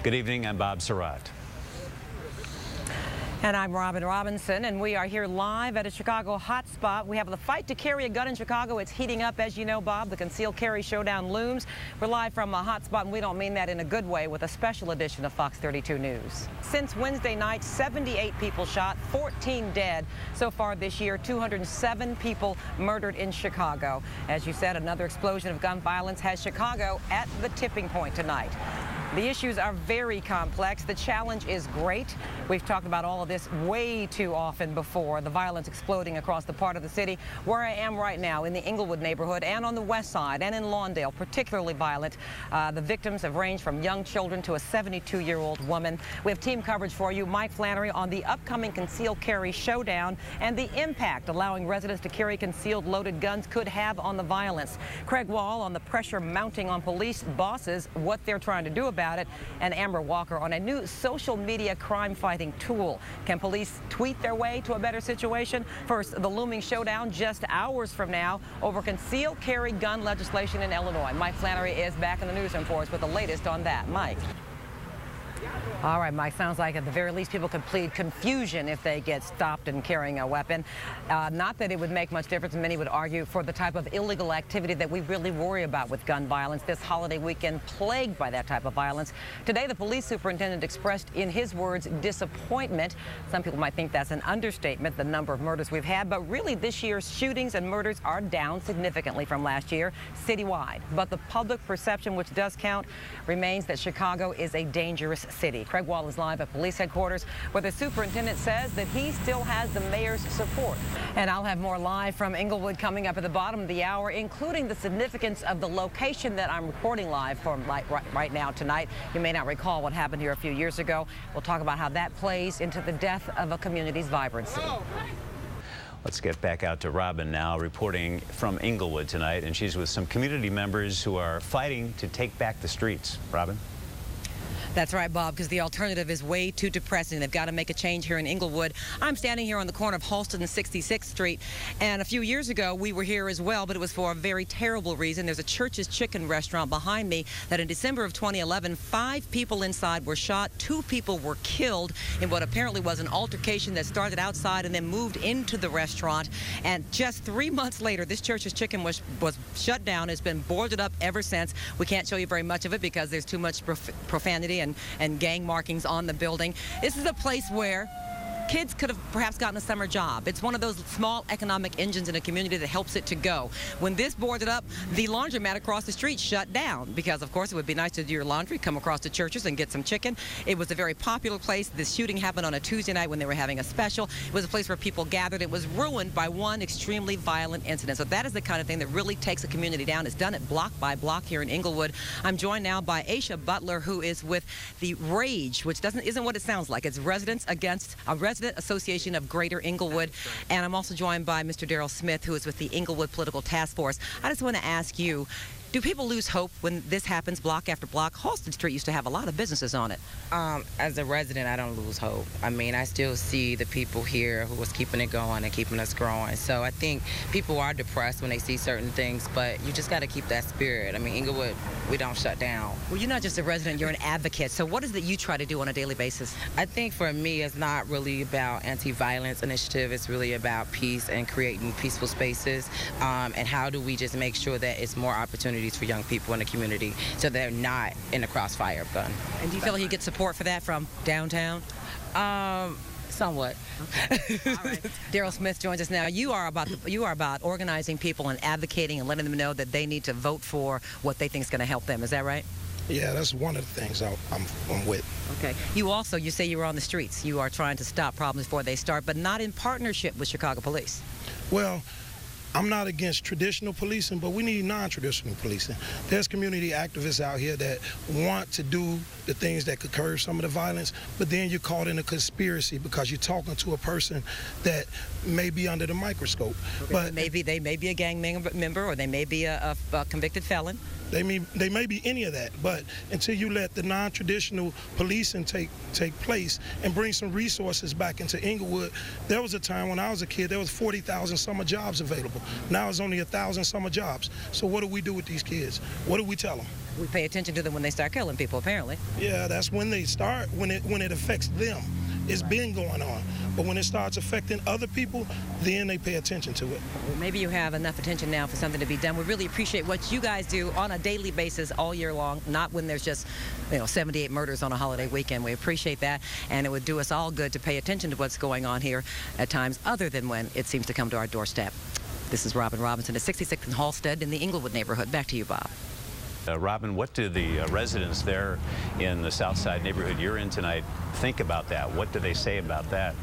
Good evening, I'm Bob Surratt. And I'm Robin Robinson, and we are here live at a Chicago hotspot. We have the fight to carry a gun in Chicago. It's heating up, as you know, Bob. The concealed carry showdown looms. We're live from a hotspot, and we don't mean that in a good way, with a special edition of Fox 32 News. Since Wednesday night, 78 people shot, 14 dead. So far this year, 207 people murdered in Chicago. As you said, another explosion of gun violence has Chicago at the tipping point tonight. The issues are very complex. The challenge is great. We've talked about all of this way too often before. The violence exploding across the part of the city where I am right now, in the Inglewood neighborhood and on the west side and in Lawndale, particularly violent. The victims have ranged from young children to a 72-year-old woman. We have team coverage for you, Mike Flannery, on the upcoming concealed carry showdown and the impact allowing residents to carry concealed loaded guns could have on the violence. Craig Wall on the pressure mounting on police bosses, what they're trying to do about it, and Amber Walker on a new social media crime-fighting tool. Can police tweet their way to a better situation? First, the looming showdown just hours from now over concealed carry gun legislation in Illinois. Mike Flannery is back in the newsroom for us with the latest on that. Mike. All right, Mike, sounds like at the very least people could plead confusion if they get stopped in carrying a weapon. Not that it would make much difference, many would argue, for the type of illegal activity that we really worry about with gun violence this holiday weekend, plagued by that type of violence. Today, the police superintendent expressed, in his words, disappointment. Some people might think that's an understatement, the number of murders we've had, but really this year's shootings and murders are down significantly from last year, citywide. But the public perception, which does count, remains that Chicago is a dangerous city. Craig Wall is live at police headquarters, where the superintendent says that he still has the mayor's support. And I'll have more live from Inglewood coming up at the bottom of the hour, including the significance of the location that I'm reporting live from right now tonight. You may not recall what happened here a few years ago. We'll talk about how that plays into the death of a community's vibrancy. Let's get back out to Robin now, reporting from Inglewood tonight, and she's with some community members who are fighting to take back the streets. Robin? That's right, Bob, because the alternative is way too depressing. They've got to make a change here in Inglewood. I'm standing here on the corner of Halsted and 66th Street, and a few years ago we were here as well, but it was for a very terrible reason. There's a Church's Chicken restaurant behind me that in December of 2011, 5 people inside were shot, 2 people were killed in what apparently was an altercation that started outside and then moved into the restaurant. And just 3 months later, this Church's Chicken was shut down. It's been boarded up ever since. We can't show you very much of it because there's too much profanity and gang markings on the building. This is a place where kids could have perhaps gotten a summer job. It's one of those small economic engines in a community that helps it to go. When this boarded up, the laundromat across the street shut down because, of course, it would be nice to do your laundry, come across to Church's and get some chicken. It was a very popular place. This shooting happened on a Tuesday night when they were having a special. It was a place where people gathered. It was ruined by one extremely violent incident. So that is the kind of thing that really takes a community down. It's done it block by block here in Inglewood. I'm joined now by Aisha Butler, who is with the RAGE, which isn't what it sounds like. It's Residents Against Resident Association of Greater Inglewood. And I'm also joined by Mr. Daryl Smith, who is with the Inglewood Political Task Force. I just want to ask you, do people lose hope when this happens block after block? Halsted Street used to have a lot of businesses on it. As a resident, I don't lose hope. I mean, I still see the people here who was keeping it going and keeping us growing. So I think people are depressed when they see certain things, but you just got to keep that spirit. I mean, Inglewood, we don't shut down. Well, you're not just a resident, you're an advocate. So what is it you try to do on a daily basis? I think for me, it's not really about anti-violence initiative. It's really about peace and creating peaceful spaces. And how do we just make sure that it's more opportunities for young people in the community so they're not in the crossfire of gun. And do you feel like you get support for that from downtown? Somewhat. Okay. All right. Daryl Smith joins us now. You are about organizing people and advocating and letting them know that they need to vote for what they think is going to help them. Is that right? Yeah, that's one of the things I'm with. Okay. You say you were on the streets. You are trying to stop problems before they start, but not in partnership with Chicago Police. Well, I'm not against traditional policing, but we need non-traditional policing. There's community activists out here that want to do the things that could curb some of the violence, but then you're caught in a conspiracy because you're talking to a person that may be under the microscope. Okay. But they may be a gang member, or they may be a convicted felon. They may be any of that, but until you let the non-traditional policing take place and bring some resources back into Inglewood, there was a time when I was a kid, there was 40,000 summer jobs available. Now it's only 1,000 summer jobs. So what do we do with these kids? What do we tell them? We pay attention to them when they start killing people, apparently. Yeah, that's when they start, when it affects them. It's been going on. But when it starts affecting other people, then they pay attention to it. Well, maybe you have enough attention now for something to be done. We really appreciate what you guys do on a daily basis all year long, not when there's just 78 murders on a holiday weekend. We appreciate that, and it would do us all good to pay attention to what's going on here at times other than when it seems to come to our doorstep. This is Robin Robinson at 66th and Halstead in the Inglewood neighborhood. Back to you, Bob. Robin, what do the residents there in the South Side neighborhood you're in tonight think about that? What do they say about that?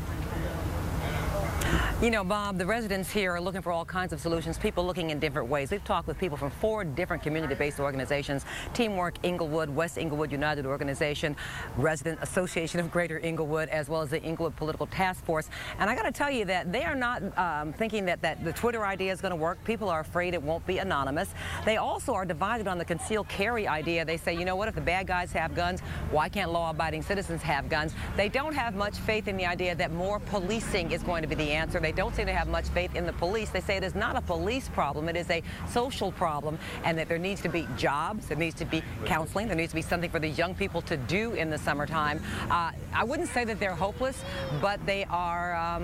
You know, Bob, the residents here are looking for all kinds of solutions, people looking in different ways. We've talked with people from 4 different community-based organizations: Teamwork Inglewood, West Inglewood United Organization, Resident Association of Greater Inglewood, as well as the Inglewood Political Task Force. And I got to tell you that they are not thinking that the Twitter idea is going to work. People are afraid it won't be anonymous. They also are divided on the concealed carry idea. They say, you know what, if the bad guys have guns, why can't law-abiding citizens have guns? They don't have much faith in the idea that more policing is going to be the answer. They don't seem to have much faith in the police. They say it is not a police problem, it is a social problem, and that there needs to be jobs, there needs to be counseling, there needs to be something for these young people to do in the summertime. I wouldn't say that they're hopeless, but they are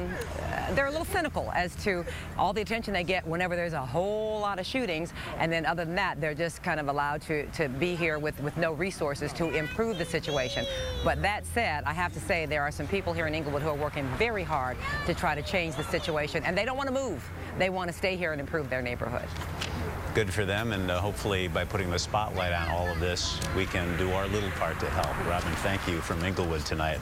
they're a little cynical as to all the attention they get whenever there's a whole lot of shootings, and then other than that, they're just kind of allowed to be here with no resources to improve the situation. But that said, I have to say there are some people here in Inglewood who are working very hard to try to change the situation, and they don't want to move. They want to stay here and improve their neighborhood. Good for them, and hopefully by putting the spotlight on all of this, we can do our little part to help. Robin, thank you from Inglewood tonight.